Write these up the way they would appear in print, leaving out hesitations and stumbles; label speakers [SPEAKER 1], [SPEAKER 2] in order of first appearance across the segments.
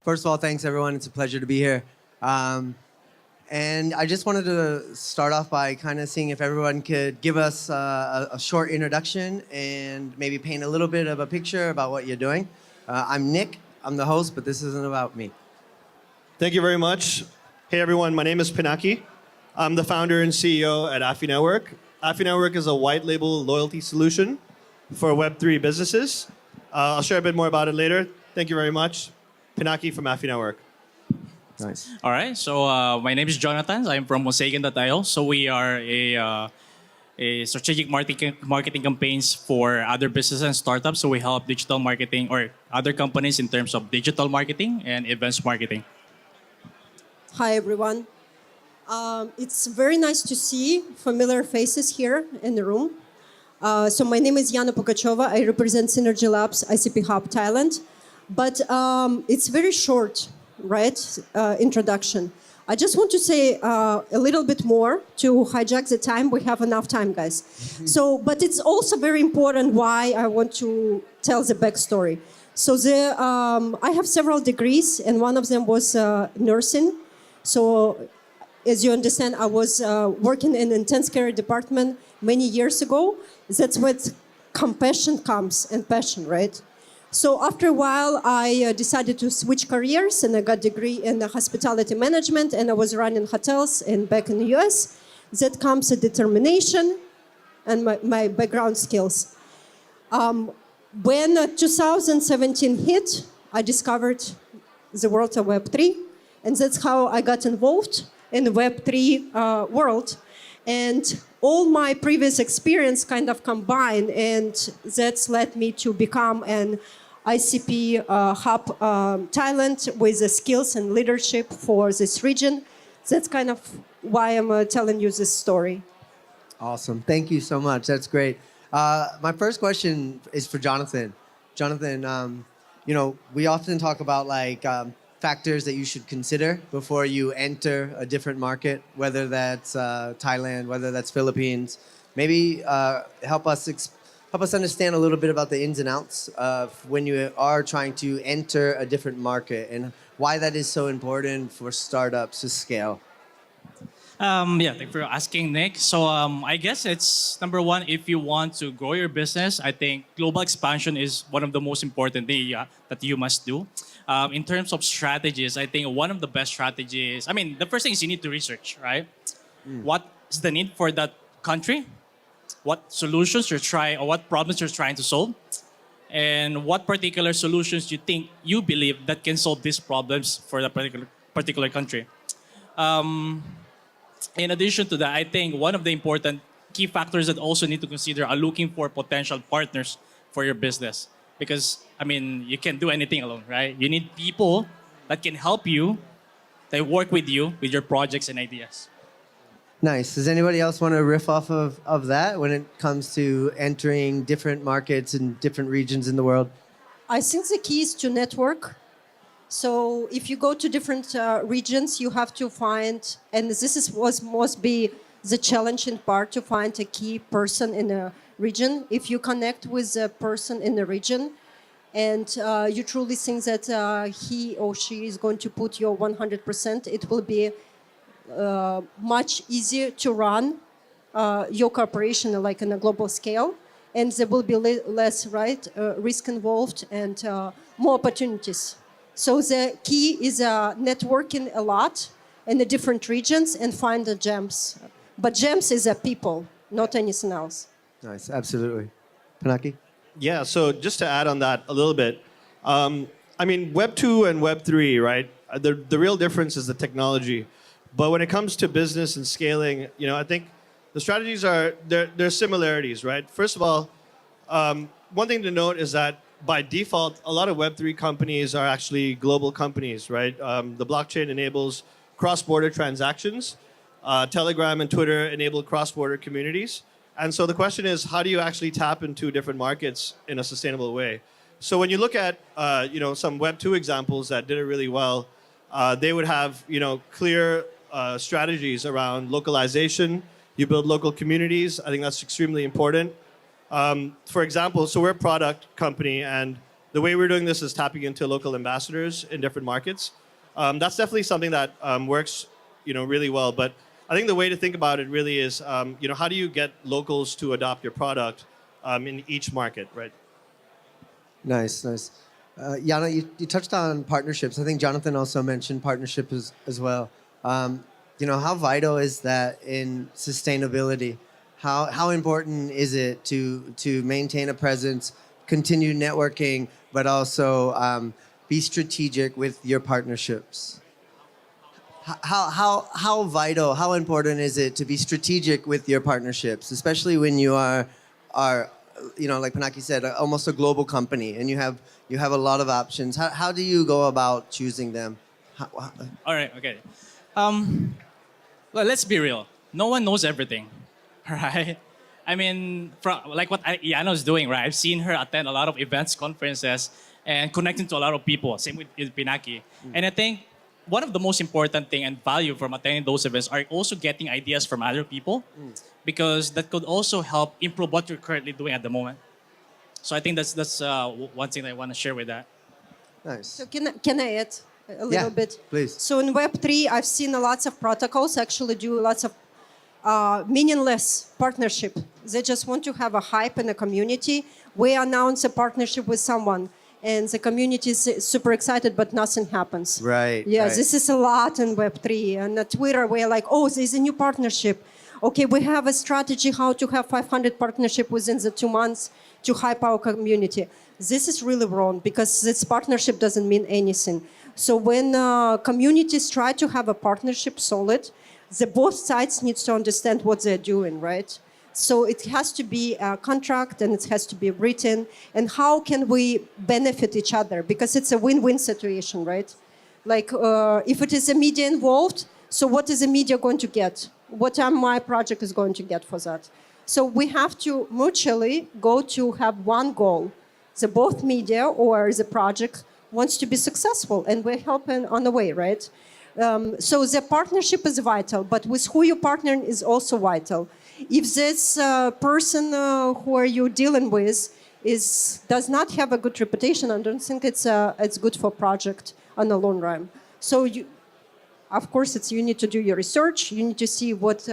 [SPEAKER 1] First of all, thanks everyone. It's a pleasure to be here. And I just wanted to start off by kind of seeing if everyone could give us a short introduction and maybe paint a little bit of a picture about what you're doing. I'm Nick. I'm the host, but this isn't about me.
[SPEAKER 2] Thank you very much. Hey everyone, my name is Pinaki. I'm the founder and CEO at Afi Network. Afi Network is a white label loyalty solution for Web3 businesses. I'll share a bit more about it later. Thank you very much. Pinaki from Afi Network.
[SPEAKER 1] Nice.
[SPEAKER 3] All right. So my name is Jonathan. I'm from Mosaic.io. So we are a strategic marketing campaigns for other businesses and startups. So we help digital marketing or other companies in terms of digital marketing and events marketing.
[SPEAKER 4] Hi, everyone. It's very nice to see familiar faces here in the room. So my name is Lana Pugachova. I represent Synergy Labs ICP Hub Thailand. But it's very short, right, introduction. I just want to say a little bit more to hijack the time. We have enough time, guys. So, but it's also very important why I want to tell the backstory. So I have several degrees, and one of them was nursing. So as you understand, I was working in intense care department many years ago. That's where compassion comes and passion, right? So after a while, I decided to switch careers, and I got a degree in hospitality management, and I was running hotels back in the US. That comes a determination and my background skills. When 2017 hit, I discovered the world of Web3, and that's how I got involved in the Web3 world. And all my previous experience kind of combined, and that's led me to become an ICP hub Thailand with the skills and leadership for this region. That's kind of why I'm telling you this story.
[SPEAKER 1] Awesome. Thank you so much. That's great. My first question is for Jonathan. Jonathan, we often talk about factors that you should consider before you enter a different market, whether that's Thailand, whether that's Philippines. Maybe help us understand a little bit about the ins and outs of when you are trying to enter a different market and why that is so important for startups to scale.
[SPEAKER 3] Thank you for asking, Nick. So I guess it's number one, if you want to grow your business, I think global expansion is one of the most important things that you must do. In terms of strategies, I think one of the best strategies, the first thing is you need to research, right? What is the need for that country? What solutions you're trying, or what problems you're trying to solve? And what particular solutions you believe that can solve these problems for the particular country. In addition to that, I think one of the important key factors that also need to consider are looking for potential partners for your business. Because, you can't do anything alone, right? You need people that can help you, that work with you, with your projects and ideas.
[SPEAKER 1] Nice. Does anybody else want to riff off of that when it comes to entering different markets in different regions in the world?
[SPEAKER 4] I think the key is to network. So if you go to different regions, you have to find, and must be the challenging part, to find a key person in a region. If you connect with a person in the region and you truly think that he or she is going to put your 100%, it will be much easier to run your corporation like on a global scale, and there will be less risk involved and more opportunities. So the key is networking a lot in the different regions and find the gems. But gems is a people, not anything else.
[SPEAKER 1] Nice, absolutely. Pinaki?
[SPEAKER 2] Yeah, so just to add on that a little bit, Web 2 and Web 3, right? The real difference is the technology. But when it comes to business and scaling, I think the strategies there's similarities, right? First of all, one thing to note is that by default, a lot of Web3 companies are actually global companies, right? The blockchain enables cross-border transactions. Telegram and Twitter enable cross-border communities. And so the question is, how do you actually tap into different markets in a sustainable way? So when you look at some Web2 examples that did it really well, they would have clear strategies around localization. You build local communities. I think that's extremely important. For example, so we're a product company, and the way we're doing this is tapping into local ambassadors in different markets. That's definitely something that works, really well. But I think the way to think about it really is, how do you get locals to adopt your product in each market, right?
[SPEAKER 1] Nice, nice. Yana, you touched on partnerships. I think Jonathan also mentioned partnership as well. How vital is that in sustainability? How important is it to maintain a presence, continue networking, but also be strategic with your partnerships? How vital, how important is it to be strategic with your partnerships, especially when you are like Pinaki said, almost a global company, and you have a lot of options. How do you go about choosing them?
[SPEAKER 3] All right, okay. Well, let's be real. No one knows everything, right? I mean, like what Iano's doing, right? I've seen her attend a lot of events, conferences, and connecting to a lot of people. Same with Pinaki. And I think one of the most important thing and value from attending those events are also getting ideas from other people, because that could also help improve what you're currently doing at the moment. So I think that's one thing that I want to share with that.
[SPEAKER 1] Nice.
[SPEAKER 4] So can I add a little bit?
[SPEAKER 1] Please.
[SPEAKER 4] So in Web3, I've seen lots of protocols actually do lots of meaningless partnership. They just want to have a hype in the community. We announce a partnership with someone, and the community is super excited, but nothing happens.
[SPEAKER 1] Right.
[SPEAKER 4] Yeah,
[SPEAKER 1] right.
[SPEAKER 4] this is a lot in Web3. And at Twitter, we're like, oh, there's a new partnership. Okay, we have a strategy how to have 500 partnership within the 2 months to hype our community. This is really wrong, because this partnership doesn't mean anything. So when communities try to have a partnership solid, both sides need to understand what they're doing, right? So it has to be a contract, and it has to be written. And how can we benefit each other? Because it's a win-win situation, right? Like if it is a media involved, so what is the media going to get? What my project is going to get for that? So we have to mutually go to have one goal. The both media or the project wants to be successful, and we're helping on the way, right? So the partnership is vital, but with who you partner is also vital. If this person who are you dealing with does not have a good reputation, I don't think it's good for project on the long run. So of course, you need to do your research. You need to see what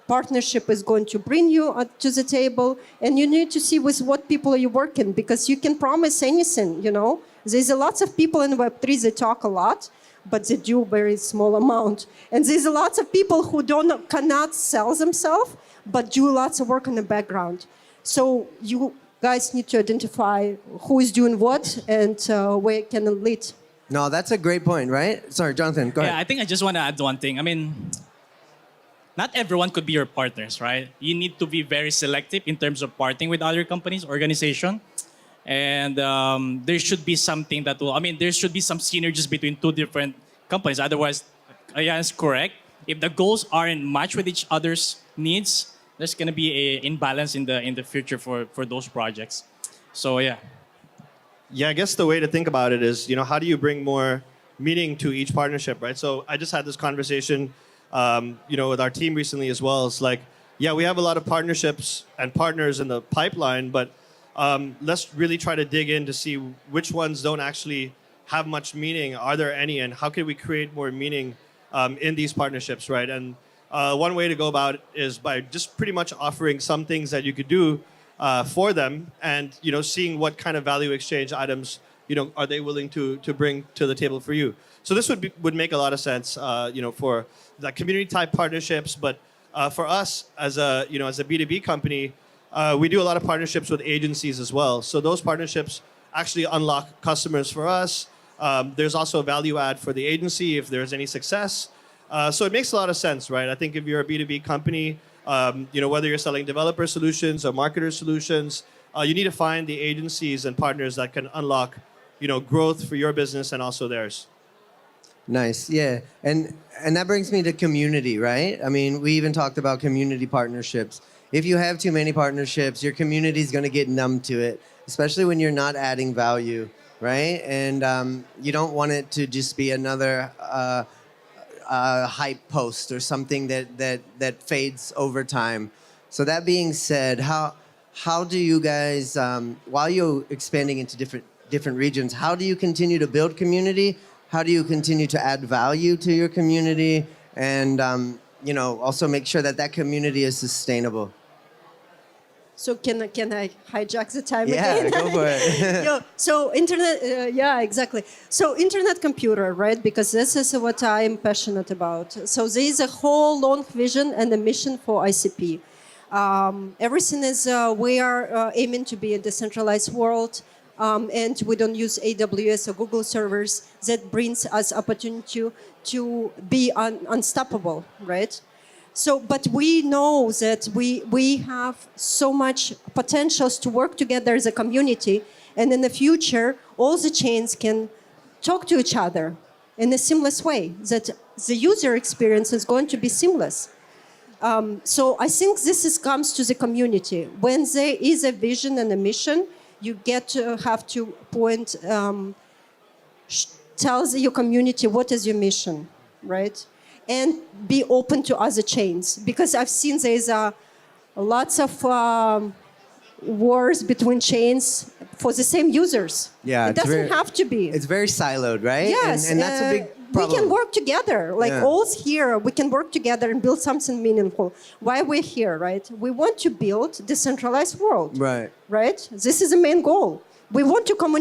[SPEAKER 4] partnership is going to bring you to the table, and you need to see with what people are you working, because you can promise anything. There's a lots of people in Web3 that talk a lot, but they do very small amount. And there's lots of people who cannot sell themselves, but do lots of work in the background. So you guys need to identify who is doing what and where you can lead.
[SPEAKER 1] No, that's a great point, right? Sorry, Jonathan, go ahead.
[SPEAKER 3] Yeah, I think I just want to add one thing. I mean, not everyone could be your partners, right? You need to be very selective in terms of partnering with other companies, organization. And there should be something there should be some synergies between two different companies. Otherwise, yeah, it's correct. If the goals aren't matched with each other's needs, there's going to be an imbalance in the future for those projects. So, yeah.
[SPEAKER 2] Yeah, I guess the way to think about it is, how do you bring more meaning to each partnership, right? So I just had this conversation, with our team recently as well. It's like, yeah, we have a lot of partnerships and partners in the pipeline, but let's really try to dig in to see which ones don't actually have much meaning. Are there any, and how can we create more meaning in these partnerships, right? And one way to go about it is by just pretty much offering some things that you could do for them, and seeing what kind of value exchange items are they willing to bring to the table for you. So this would make a lot of sense, for the community type partnerships. But for us as a B2B company, we do a lot of partnerships with agencies as well. So those partnerships actually unlock customers for us. There's also a value add for the agency if there's any success. So it makes a lot of sense, right? I think if you're a B2B company, whether you're selling developer solutions or marketer solutions, you need to find the agencies and partners that can unlock, growth for your business and also theirs.
[SPEAKER 1] Nice, yeah. And that brings me to community, right? I mean, we even talked about community partnerships. If you have too many partnerships, your community is going to get numb to it, especially when you're not adding value, right? And you don't want it to just be another hype post or something that fades over time. So that being said, how do you guys, while you're expanding into different regions. How do you continue to build community? How do you continue to add value to your community? And, also make sure that that community is sustainable.
[SPEAKER 4] So can I hijack the time
[SPEAKER 1] Yeah,
[SPEAKER 4] again?
[SPEAKER 1] go for it.
[SPEAKER 4] So internet, yeah, exactly. So internet computer, right? Because this is what I'm passionate about. So there is a whole long vision and a mission for ICP. Everything is, we are aiming to be a decentralized world, and we don't use AWS or Google servers. That brings us opportunity to be unstoppable, right? So, but we know that we have so much potentials to work together as a community, and in the future, all the chains can talk to each other in a seamless way, that the user experience is going to be seamless. So I think comes to the community. When there is a vision and a mission, you get to have to point, tell your community what is your mission, right? And be open to other chains, because I've seen there's lots of wars between chains for the same users.
[SPEAKER 1] Yeah,
[SPEAKER 4] it doesn't have to be.
[SPEAKER 1] It's very siloed, right?
[SPEAKER 4] Yes,
[SPEAKER 1] and that's a big problem.
[SPEAKER 4] We can work together, like all's here. We can work together and build something meaningful. Why we're here, right? We want to build decentralized world.
[SPEAKER 1] Right.
[SPEAKER 4] Right. This is the main goal. We want to communicate